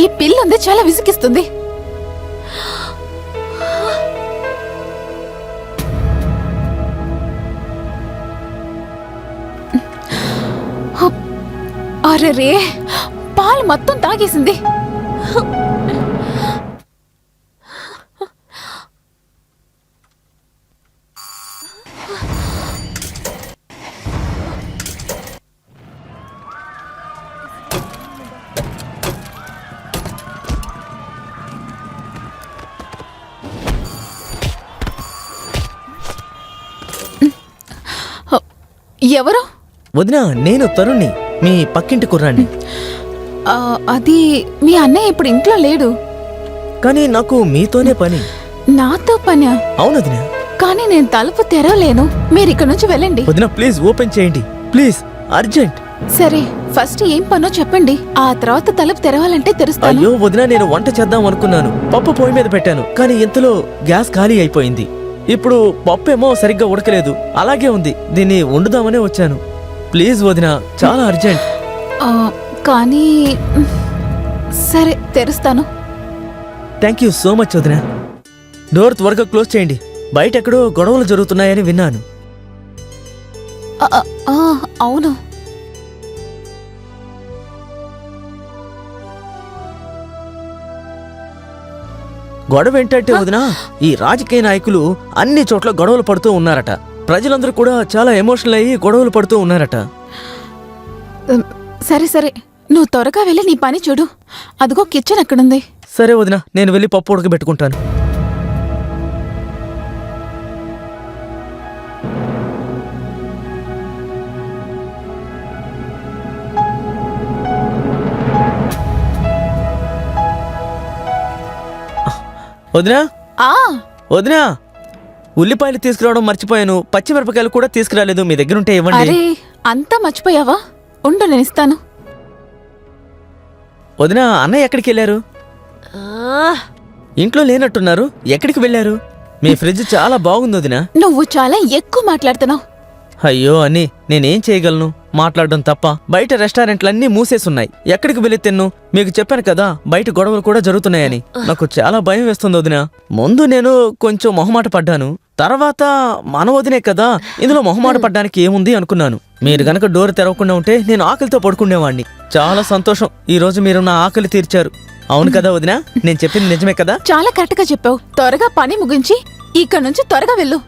ఈ పిల్ల ఉంది, చాలా విసిగిస్తుంది. అరే, పాలు మొత్తం తాగేసింది. ఎవరు? వదినా, నేను తరుణ్ణి, మీ పక్కింటి కుర్రాన్ని. అది మీ అన్నయ్య ఇప్పుడు ఇంట్లో లేడు. కానీ నాకు మీతోనే పని. నాతో పని? అవును వదినా. కానీ నేను తలుపు తెరవలేను, మీరు ఇక్కడ నుంచి వెళ్ళండి. వదినా ప్లీజ్ ఓపెన్ చేయండి, ప్లీజ్, అర్జెంట్. సరే, ఫస్ట్ ఏం పనో చెప్పండి, ఆ తర్వాత తలుపు తెరవాలంటే తెరుస్తాను. అయ్యో వదినా, నేను వంట చేద్దాం అనుకున్నాను. పప్పు పొయ్యి మీద పెట్టాను, కానీ ఇంతలో గ్యాస్ ఖాళీ అయిపోయింది. ఇప్పుడు పప్పు ఏమో సరిగ్గా ఉడకలేదు, అలాగే ఉంది. దీన్ని వండుదామనే వచ్చాను. ప్లీజ్ వదినా, చాలా అర్జెంట్. కానీ సరే, తెరుస్తాను. థ్యాంక్ యూ సో మచ్ వదినా. డోర్ త్వరగా క్లోజ్ చేయండి, బయట ఎక్కడో గొడవలు జరుగుతున్నాయని విన్నాను. అవును. గొడవ ఏంటంటే వదినా, ఈ రాజకీయ నాయకులు అన్ని చోట్ల గొడవలు పడుతూ ఉన్నారట. ప్రజలందరూ కూడా చాలా ఎమోషనల్ అయ్యి గొడవలు పడుతూ ఉన్నారట. సరే సరే, నువ్వు త్వరగా వెళ్ళి నీ పని చూడు. అదిగో కిచెన్ ఎక్కడుంది. సరే వదినా, నేను వెళ్ళి పప్పు ఉడకబెట్టుకుంటాను. వదినా, వదినా, ఉల్లిపాయలు తీసుకురావడం మర్చిపోయాను. పచ్చిమిరపకాయలు కూడా తీసుకురాలేదు, మీ దగ్గర ఉంటే ఇవ్వండి. అరే, అంతా మర్చిపోయావా? ఉండు, నేను ఇస్తాను. వదినా, అన్నయ్య ఎక్కడికి వెళ్ళారు? ఇంట్లో లేనట్టున్నారు, ఎక్కడికి వెళ్ళారు? మీ ఫ్రిడ్జ్ చాలా బాగుంది వదినా. నువ్వు చాలా ఎక్కువ మాట్లాడుతున్నావు. అయ్యో అని నేనేం చేయగలను, మాట్లాడడం తప్ప. బయట రెస్టారెంట్లన్నీ మూసేసున్నాయి, ఎక్కడికి వెళ్ళి తిన్ను? మీకు చెప్పాను కదా, బయట గొడవలు కూడా జరుగుతున్నాయని. నాకు చాలా భయం వేస్తుంది వదినా. ముందు నేను కొంచెం మొహమాట పడ్డాను, తర్వాత మన వదినే కదా, ఇందులో మొహమాట పడ్డానికి ఏముంది అనుకున్నాను. మీరు గనక డోర్ తెరవకుండా ఉంటే నేను ఆకలితో పడుకునేవాణ్ణి. చాలా సంతోషం, ఈ రోజు మీరు నా ఆకలి తీర్చారు. అవును కదా వదినా, నేను చెప్పింది నిజమే కదా? చాలా కరెక్ట్ గా చెప్పావు. త్వరగా పని ముగించి ఇక్కడ నుంచి త్వరగా వెళ్ళు.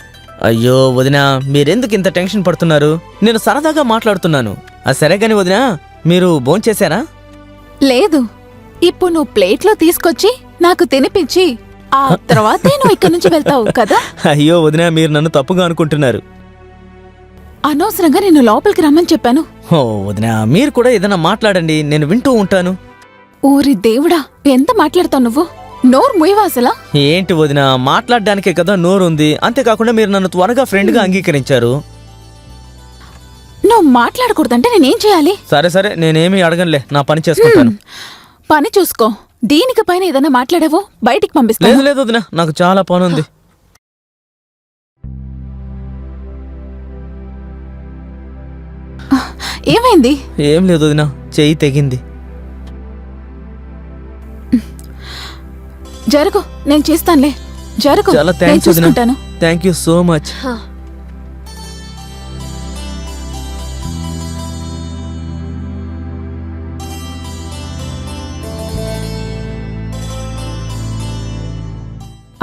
అయ్యో వదినా, మీరెందుకు ఇంత టెన్షన్ పడుతున్నారు? నేను సరదాగా మాట్లాడుతున్నాను. సరే గాని వదినా, మీరు భోంచేశారా? లేదు, ఇప్పుడు నువ్వు ప్లేట్లో తీసుకొచ్చి నాకు తినిపించి ఆ తర్వాతే నువ్వు ఇక్కడ నుంచి వెళ్తావు కదా. అయ్యో వదినా, మీరు నన్ను తప్పుగా అనుకుంటున్నారు. అనవసరంగా నేను లోపలికి రమ్మని చెప్పాను. ఓ వదినా, మీరు కూడా ఏదైనా మాట్లాడండి, నేను వింటూ ఉంటాను. ఊరి దేవుడా, ఎంత మాట్లాడతావు నువ్వు? నోరు ముయ్యవాసలా? ఏంటి వదినా, మాట్లాడడానికే కదా నోరుంది. అంతేకాకుండా మీరు నన్ను త్వరగా ఫ్రెండ్ గా అంగీకరించారు. నువ్వు మాట్లాడకూడదంటే నేనేం చేయాలి? సరే సరే, నేనేమీ అడగనులే, నా పని చేసుకుంటాను. పని చూసుకో. దీనికి పైన ఏదైనా మాట్లాడావో బయటికి పంపిస్తాను. లేదు లేదు వదినా, నాకు చాలా పని ఉంది. ఏమైంది? ఏం లేదు వదినా, చెయ్యి తెగింది. జరుగు, నేను చేస్తానులే. జరుగు, చాలా నేను థ్యాంక్స్ వదినా. చూసుకుంటాను. Thank you so much.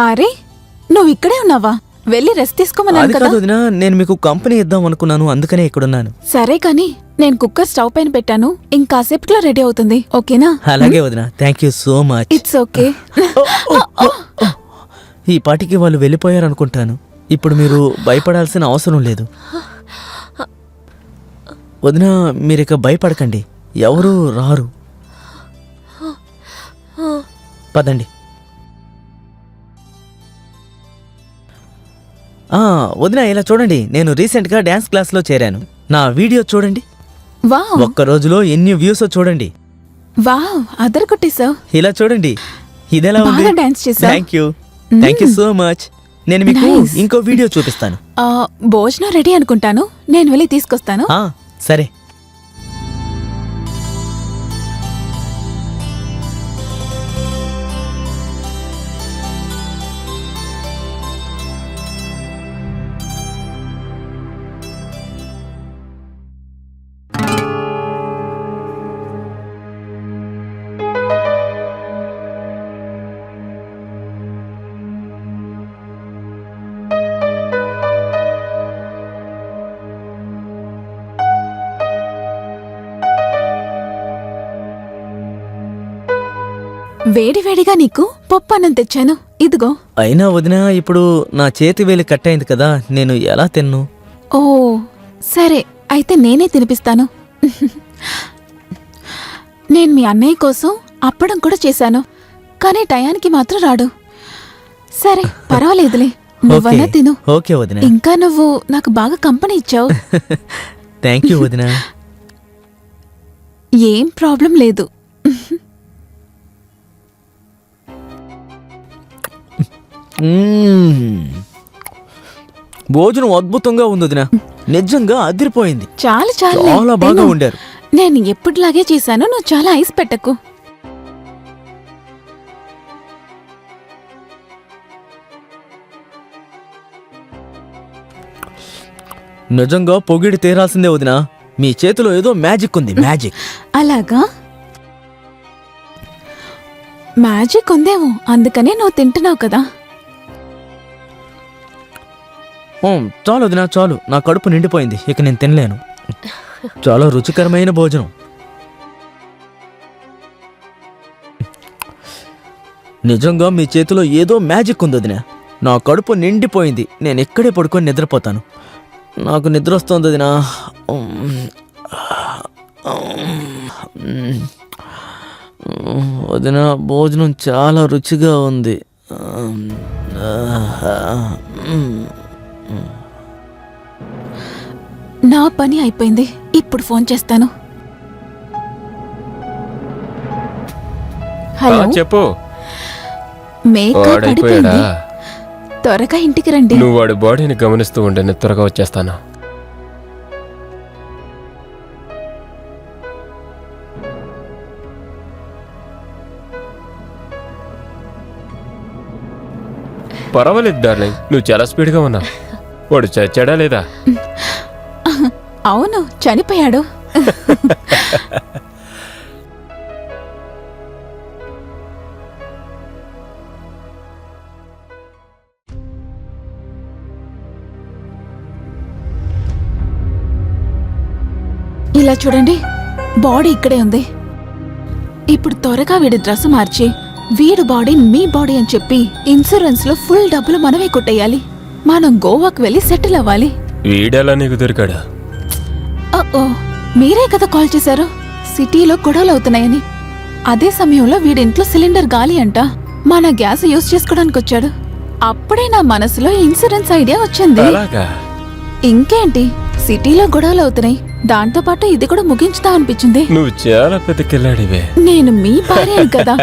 అరే, నువ్వు ఇక్కడే ఉన్నావా? వెళ్ళి రెస్ట్ తీసుకోమన్నాను అది కదా. కాదు వదినా, నేను మీకు కంపెనీ ఇద్దాం అనుకున్నాను, అందుకనే ఇక్కడున్నాను. సరే కానీ నేను కుక్కర్ స్టవ్ పైన పెట్టాను, ఇంకాసేపట్లో రెడీ అవుతుంది, ఓకేనా? అలాగే వదినా, thank you so much. It's okay. ఈ పాటికి వాళ్ళు వెళ్ళిపోయారనుకుంటాను. ఇప్పుడు మీరు భయపడాల్సిన అవసరం లేదు వదినా. మీరిక భయపడకండి, ఎవరూ రారు. పదండి. వదినా, ఇలా చూడండి, నేను రీసెంట్గా డ్యాన్స్ క్లాస్లో చేరాను. నా వీడియో చూడండి. వావ్, ఒక్క రోజులో ఎన్ని వ్యూస్ చూడండి. వావ్, అదర్ కొట్టేశావ్. ఇలా చూడండి, ఇదెలా ఉంది? బాగా డాన్స్ చేశావ్. Thank you so much. నేను మీకు Nice. ఇంకో వీడియో చూపిస్తాను. భోజనం రెడీ అనుకుంటాను, నేను వెళ్ళి తీసుకొస్తాను. సరే. వేడివేడిగా నీకు పప్పన్నం తెచ్చాను, ఇదిగో. అయినా వదినా ఇప్పుడు నా చేతి వేలి కట్ అయింది కదా, నేను ఎలా తిన్ను? ఓ సరే, అయితే నేనే తినిపిస్తాను. నేను మీ అన్నయ్య కోసం అప్పడం కూడా చేశాను, కానీ టయానికి మాత్రం రాడు. సరే పర్వాలేదులే, నువ్వన్నా ఓకే, తిను. ఓకే వదినా. ఇంకా నువ్వు నాకు బాగా కంపెనీ ఇచ్చావు. థ్యాంక్ యూ వదినా. ఏం ప్రాబ్లం లేదు. భోజనం అద్భుతంగా ఉంది వదినా, నిజంగా అదిరిపోయింది. చాలు చాలు, చాలా బాగా వండారు. నేను ఎప్పటిలాగే చేశాను, నువ్వు చాలా ఐస్ పెట్టకు. నిజంగా పొగిడి తీరాల్సిందే వదినా, మీ చేతిలో ఏదో మ్యాజిక్ ఉంది, మ్యాజిక్. అలాగా? మ్యాజిక్ ఉందేమో, అందుకనే నువ్వు తింటున్నావు కదా. చాలు వదినా చాలు, నా కడుపు నిండిపోయింది, ఇక నేను తినలేను. చాలా రుచికరమైన భోజనం. నిజంగా మీ చేతిలో ఏదో మ్యాజిక్ ఉంది వదినా, నా కడుపు నిండిపోయింది, నేను ఇక్కడే పడుకొని నిద్రపోతాను. నాకు నిద్ర వస్తుంది వదినా. వదినా భోజనం చాలా రుచిగా ఉంది. నా పని అయిపోయింది, ఇప్పుడు ఫోన్ చేస్తాను. హలో, చెప్పు. మేకప్ వాడైపోయాడా? పడిపోయింది, త్వరగా ఇంటికి రండి. నువ్వు వాడి బాడీని గమనిస్తూ ఉండే, నేను త్వరగా వచ్చేస్తాను. పర్వాలేదు డార్లింగ్, నువ్వు చాలా స్పీడ్గా ఉన్నావు. వాడు చచ్చాడా లేదా? అవును, చనిపోయాడు. ఇలా చూడండి, బాడీ ఇక్కడే ఉంది. ఇప్పుడు త్వరగా వీడి డ్రెస్ మార్చి వీడు బాడీ మీ బాడీ అని చెప్పి ఇన్సూరెన్స్ లో ఫుల్ డబ్బులు మనమే కొట్టేయాలి. మనం గోవాకు వెళ్ళి సెటిల్ అవ్వాలి. వీడెలా నీకు దొరికాడా? ఓ మీరే కదా కాల్ చేశారు, సిటీలో గొడవలు అవుతున్నాయని. అదే సమయంలో వీడింట్లో సిలిండర్ గాలి అంట, మన గ్యాస్ యూజ్ చేసుకోవడానికి వచ్చాడు. అప్పుడే నా మనసులో ఇన్సూరెన్స్ ఐడియా వచ్చింది. అలాగా? ఇంకేంటి, సిటీలో గొడవలు అవుతున్నాయి, దాంతో పాటు ఇది కూడా ముగించుతా అనిపించింది. నువ్వు చాలా పెద్ద కిల్లాడివే. నేను మీ భార్యని కదా.